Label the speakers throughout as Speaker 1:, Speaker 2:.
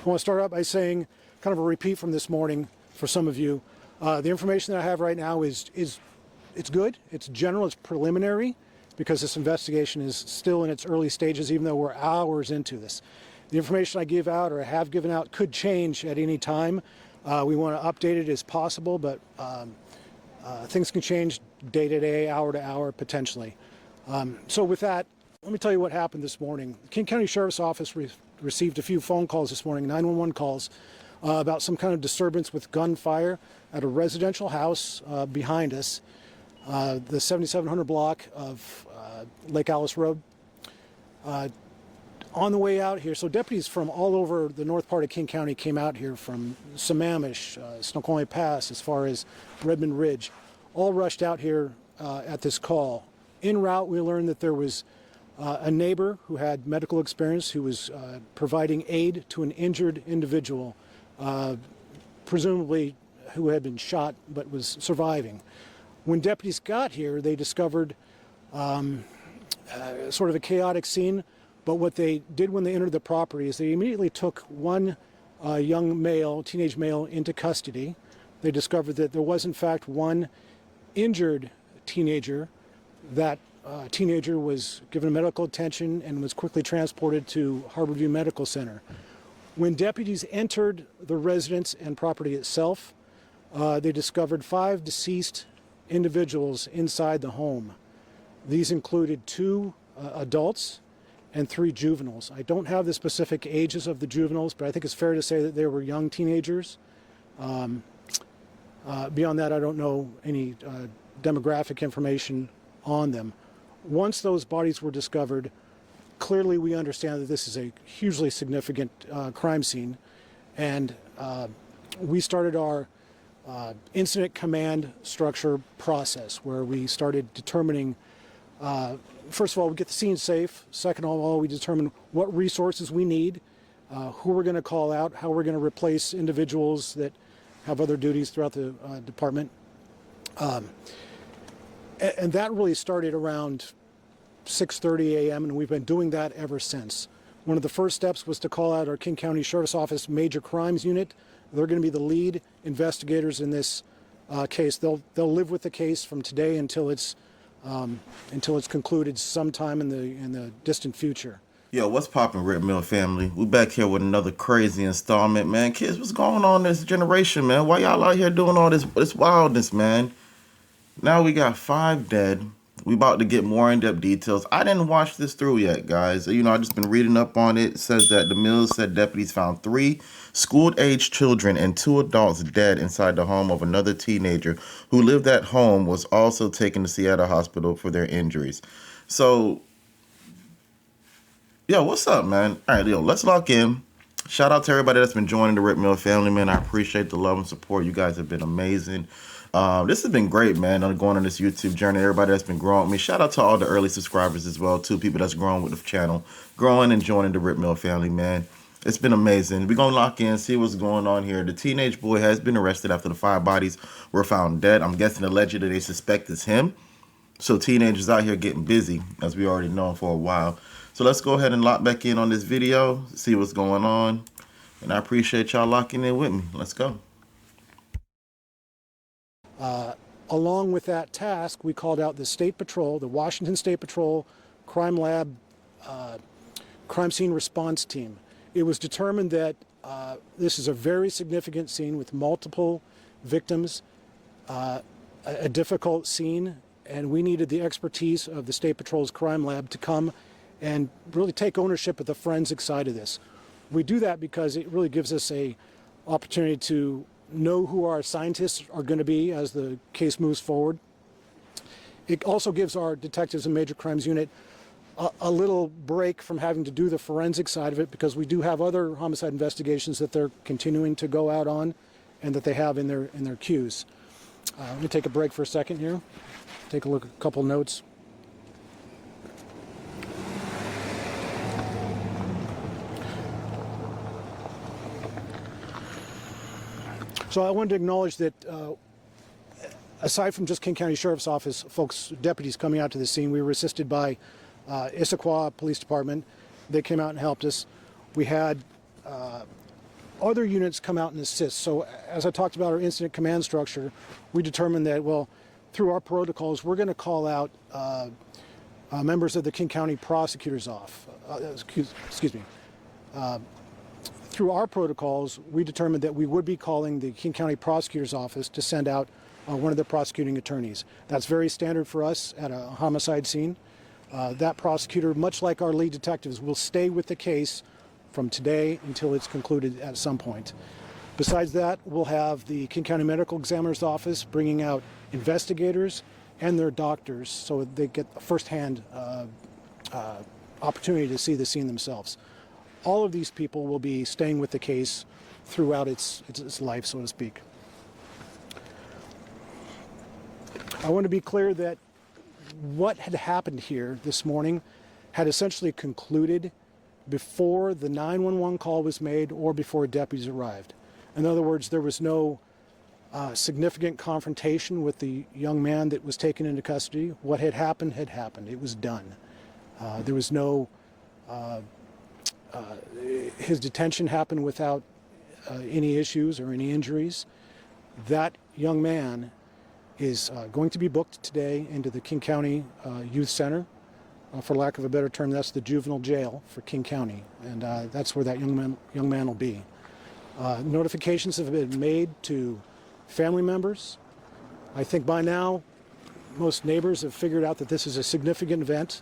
Speaker 1: I want to start out by saying kind of a repeat from this morning for some of you. The information that I have right now is it's good, it's general, it's preliminary, because this investigation is still in its early stages, even though we're hours into this. The information I give out or have given out could change at any time. We want to update it as possible, but things can change day to day, hour to hour, potentially. So with that, let me tell you what happened this morning. The King County Sheriff's Office received a few phone calls this morning, 911 calls, about some kind of disturbance with gunfire at a residential house behind us, the 7700 block of Lake Alice Road. On the way out here, so deputies from all over the north part of King County came out here from Sammamish, Snoqualmie Pass, as far as Redmond Ridge, all rushed out here at this call. En route, we learned that there was a neighbor who had medical experience who was providing aid to an injured individual, presumably who had been shot but was surviving. When deputies got here, they discovered sort of a chaotic scene, but what they did when they entered the property is they immediately took one young male, teenage male, into custody. They discovered that there was in fact one injured teenager. That teenager was given medical attention and was quickly transported to Harborview Medical Center. When deputies entered the residence and property itself, they discovered 5 deceased individuals inside the home. These included 2 adults and 3 juveniles. I don't have the specific ages of the juveniles, but I think it's fair to say that they were young teenagers. Beyond that, I don't know any demographic information on them. Once those bodies were discovered, clearly we understand that this is a hugely significant crime scene, and we started our incident command structure process, where we started determining, first of all, we get the scene safe. Second of all, we determine what resources we need, who we're going to call out, how we're going to replace individuals that have other duties throughout the department. And that really started around 6:30 a.m. and we've been doing that ever since. One of the first steps was to call out our King County Sheriff's Office Major Crimes Unit. They're going to be the lead investigators in this case. They'll live with the case from today until it's concluded sometime in the distant future.
Speaker 2: Yo, what's poppin', Rip Mill family? We back here with another crazy installment, man. Kids, what's going on this generation, man? Why y'all out here doing all this wildness, man? Now we got 5 dead. We about to get more in-depth details. I didn't watch this through yet, guys. You know, I just been reading up on it. It says that the Mills said deputies found 3 school-aged children and 2 adults dead inside the home of another teenager who lived at home, was also taken to Seattle Hospital for their injuries. So, yo, what's up, man? All right, yo, let's lock in. Shout out to everybody that's been joining the Rip Mill family, man. I appreciate the love and support. You guys have been amazing. This has been great, man. I'm going on this YouTube journey. Everybody that's been growing with me. Shout out to all the early subscribers as well, too. People that's growing with the channel, growing and joining the Rip Mill family, man. It's been amazing. We're going to lock in, see what's going on here. The teenage boy has been arrested after the 5 bodies were found dead. I'm guessing allegedly they suspect it's him. So teenagers out here getting busy, as we already know for a while. So let's go ahead and lock back in on this video, see what's going on. And I appreciate y'all locking in with me. Let's go.
Speaker 1: Along with that task, we called out the State Patrol, the Washington State Patrol Crime Lab Crime Scene Response Team. It was determined that this is a very significant scene with multiple victims, a difficult scene, and we needed the expertise of the State Patrol's Crime Lab to come and really take ownership of the forensic side of this. We do that because it really gives us an opportunity to know who our scientists are going to be as the case moves forward. It also gives our detectives and Major Crimes Unit a little break from having to do the forensic side of it, because we do have other homicide investigations that they're continuing to go out on and that they have in their queues. Let me take a break for a second here. Take a look at a couple notes. So I wanted to acknowledge that aside from just King County Sheriff's Office folks, deputies coming out to the scene, we were assisted by Issaquah Police Department. They came out and helped us. We had other units come out and assist. So as I talked about our incident command structure, we determined that, well, through our protocols, we're going to call out members of the King County Prosecutor's Office. Excuse me. Through our protocols, we determined that we would be calling the King County Prosecutor's Office to send out one of the prosecuting attorneys. That's very standard for us at a homicide scene. That prosecutor, much like our lead detectives, will stay with the case from today until it's concluded at some point. Besides that, we'll have the King County Medical Examiner's Office bringing out investigators and their doctors so they get a firsthand opportunity to see the scene themselves. All of these people will be staying with the case throughout its life, so to speak. I want to be clear that what had happened here this morning had essentially concluded before the 911 call was made or before deputies arrived. In other words, there was no significant confrontation with the young man that was taken into custody. What had happened had happened. It was done. There was no, his detention happened without any issues or any injuries. That young man is going to be booked today into the King County Youth Center. For lack of a better term, that's the juvenile jail for King County, and that's where that young man will be. Notifications have been made to family members. I think by now most neighbors have figured out that this is a significant event.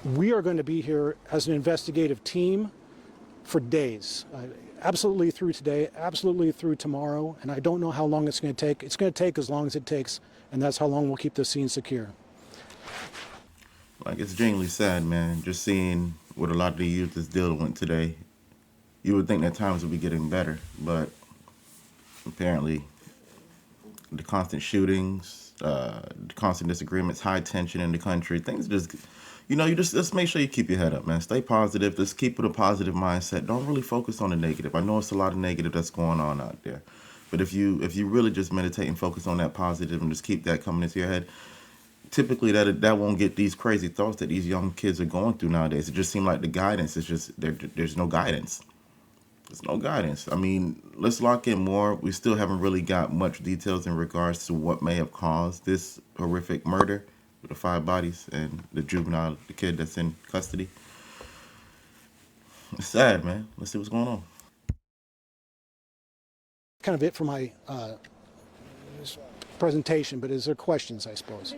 Speaker 1: We are going to be here as an investigative team for days, absolutely through today, absolutely through tomorrow, and I don't know how long it's going to take. It's going to take as long as it takes, and that's how long we'll keep the scene secure.
Speaker 2: Like, it's genuinely sad, man, just seeing what a lot of the youth is dealing with today. You would think that times would be getting better, but apparently the constant shootings, the constant disagreements, high tension in the country, things just, just make sure you keep your head up, man. Stay positive. Just keep with a positive mindset. Don't really focus on the negative. I know it's a lot of negative that's going on out there, but if you really just meditate and focus on that positive and just keep that coming into your head, typically that won't get these crazy thoughts that these young kids are going through nowadays. It just seems like the guidance is just there's no guidance. There's no guidance. I mean, let's lock in more. We still haven't really got much details in regards to what may have caused this horrific murder with the 5 bodies and the juvenile, the kid that's in custody. It's sad, man. Let's see what's going on.
Speaker 1: Kind of it for my presentation, but is there questions, I suppose?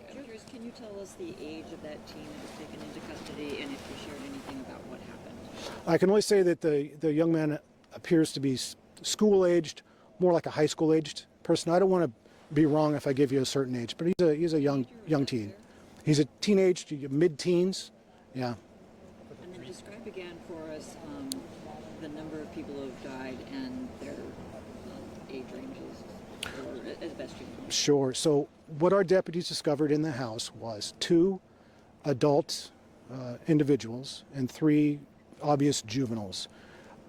Speaker 3: Can you tell us the age of that teen that was taken into custody and if you shared anything about what happened?
Speaker 1: I can only say that the young man appears to be school-aged, more like a high school-aged person. I don't want to be wrong if I give you a certain age, but he's a young teen. He's a teenage to mid-teens, yeah.
Speaker 3: And then describe again for us the number of people who have died and their age ranges, or as best you can.
Speaker 1: Sure. So what our deputies discovered in the house was 2 adult individuals and 3 obvious juveniles.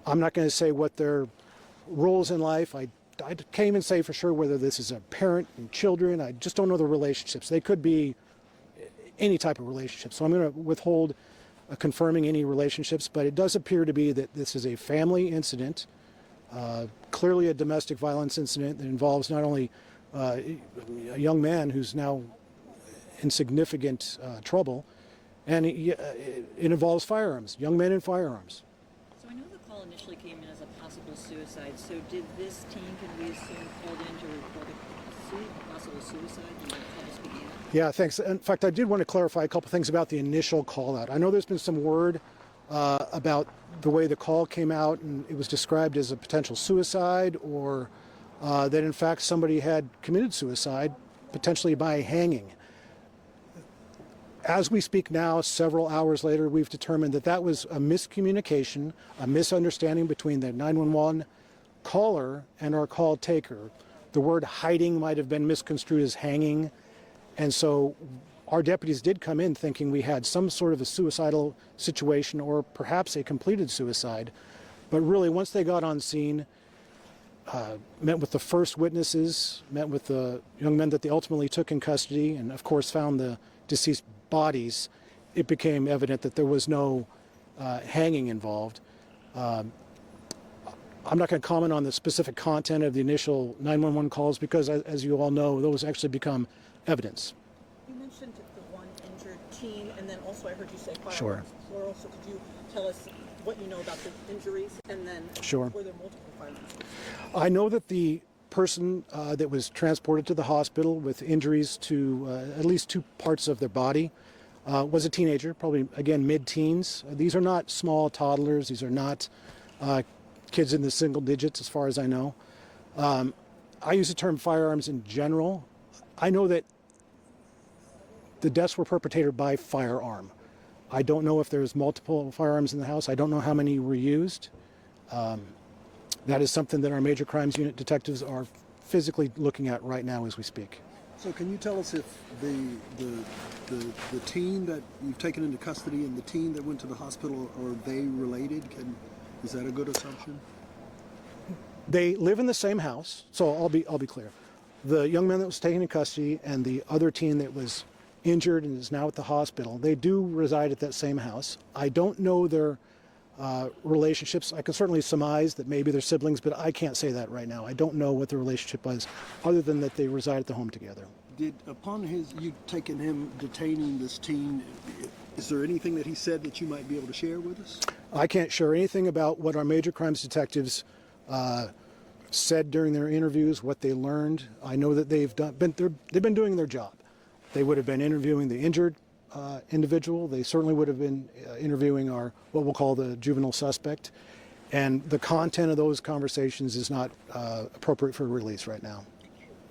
Speaker 1: I'm not going to say what their roles in life. I can't even say for sure whether this is a parent and children. I just don't know the relationships. They could be any type of relationship. So I'm going to withhold confirming any relationships, but it does appear to be that this is a family incident, clearly a domestic violence incident that involves not only a young man who's now in significant trouble, and it involves firearms, young men and firearms.
Speaker 3: So I know the call initially came in as a possible suicide. So did this teen, can we assume, called in to report a possible suicide when the calls began?
Speaker 1: Yeah, thanks. In fact, I did want to clarify a couple things about the initial call out. I know there's been some word about the way the call came out, and it was described as a potential suicide, or that in fact somebody had committed suicide, potentially by hanging. As we speak now, several hours later, we've determined that that was a miscommunication, a misunderstanding between the 911 caller and our call taker. The word hiding might have been misconstrued as hanging. And so our deputies did come in thinking we had some sort of a suicidal situation or perhaps a completed suicide. But really, once they got on scene, met with the first witnesses, met with the young men that they ultimately took in custody, and of course found the deceased bodies, it became evident that there was no hanging involved. I'm not going to comment on the specific content of the initial 911 calls because, as you all know, those actually become evidence.
Speaker 4: You mentioned the one injured teen, and then also I heard you say firearms
Speaker 1: Sure.
Speaker 4: plural. So could you tell us what you know about the injuries, and then
Speaker 1: Sure.
Speaker 4: were there multiple firearms?
Speaker 1: I know that the person that was transported to the hospital with injuries to at least two parts of their body was a teenager, probably, again, mid-teens. These are not small toddlers. These are not kids in the single digits, as far as I know. I use the term firearms in general. I know that the deaths were perpetrated by firearm. I don't know if there's multiple firearms in the house. I don't know how many were used. That is something that our major crimes unit detectives are physically looking at right now as we speak.
Speaker 5: So can you tell us if the teen that you've taken into custody and the teen that went to the hospital, are they related? Is that a good assumption?
Speaker 1: They live in the same house, so I'll be clear. The young man that was taken in custody and the other teen that was injured and is now at the hospital, they do reside at that same house. I don't know their relationships. I can certainly surmise that maybe they're siblings, but I can't say that right now. I don't know what the relationship was, other than that they reside at the home together.
Speaker 5: You taking him, detaining this teen, is there anything that he said that you might be able to share with us?
Speaker 1: I can't share anything about what our major crimes detectives said during their interviews, what they learned. I know that they've been doing their job. They would have been interviewing the injured individual. They certainly would have been interviewing what we'll call the juvenile suspect. And the content of those conversations is not appropriate for release right now.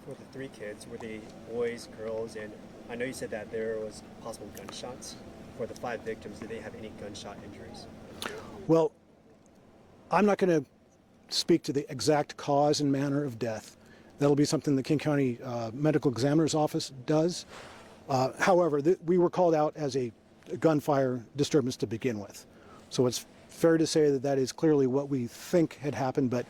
Speaker 6: For the three kids, were they boys, girls, and I know you said that there was possible gunshots. For the 5 victims, did they have any gunshot injuries?
Speaker 1: Well, I'm not going to speak to the exact cause and manner of death. That'll be something the King County Medical Examiner's Office does. However, we were called out as a gunfire disturbance to begin with. So it's fair to say that that is clearly what we think had happened, but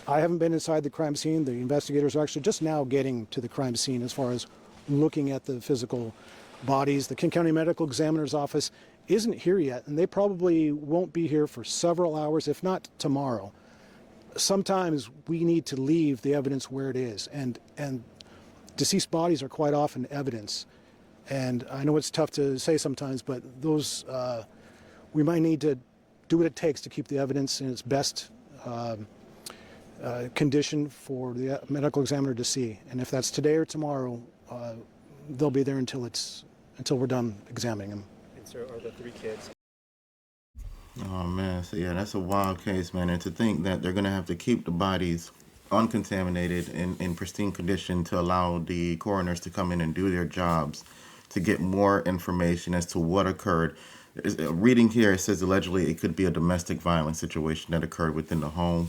Speaker 1: I haven't been inside the crime scene. The investigators are actually just now getting to the crime scene as far as looking at the physical bodies. The King County Medical Examiner's Office isn't here yet, and they probably won't be here for several hours, if not tomorrow. Sometimes we need to leave the evidence where it is, and deceased bodies are quite often evidence. And I know it's tough to say sometimes, but those we might need to do what it takes to keep the evidence in its best condition for the medical examiner to see. And if that's today or tomorrow, they'll be there until we're done examining them.
Speaker 6: And so are the 3 kids.
Speaker 2: Oh man, so yeah, that's a wild case, man. And to think that they're gonna have to keep the bodies uncontaminated in pristine condition to allow the coroners to come in and do their jobs to get more information as to what occurred. Reading here, it says allegedly it could be a domestic violence situation that occurred within the home.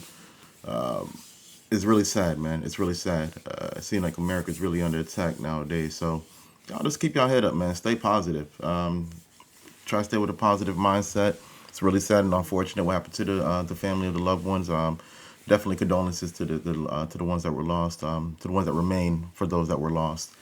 Speaker 2: It's really sad, man. It's really sad. It seems like America's really under attack nowadays. So y'all just keep y'all head up, man. Stay positive. Try to stay with a positive mindset. It's really sad and unfortunate what happened to the family of the loved ones. Definitely condolences to the ones that were lost, to the ones that remain for those that were lost.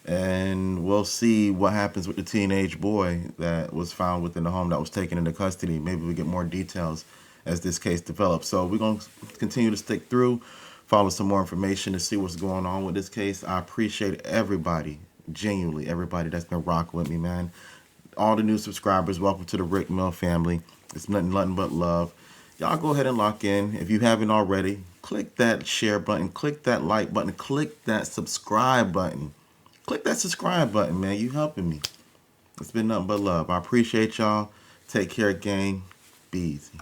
Speaker 2: And we'll see what happens with the teenage boy that was found within the home that was taken into custody. Maybe we get more details as this case develops. So we're going to continue to stick through, follow some more information to see what's going on with this case. I appreciate everybody, genuinely everybody that's been rocking with me, man. All the new subscribers, welcome to the Rick Mill family. It's nothing but love. Y'all go ahead and lock in. If you haven't already, click that share button, click that like button, click that subscribe button. Click that subscribe button, man. You helping me. It's been nothing but love. I appreciate y'all. Take care, gang. Be easy.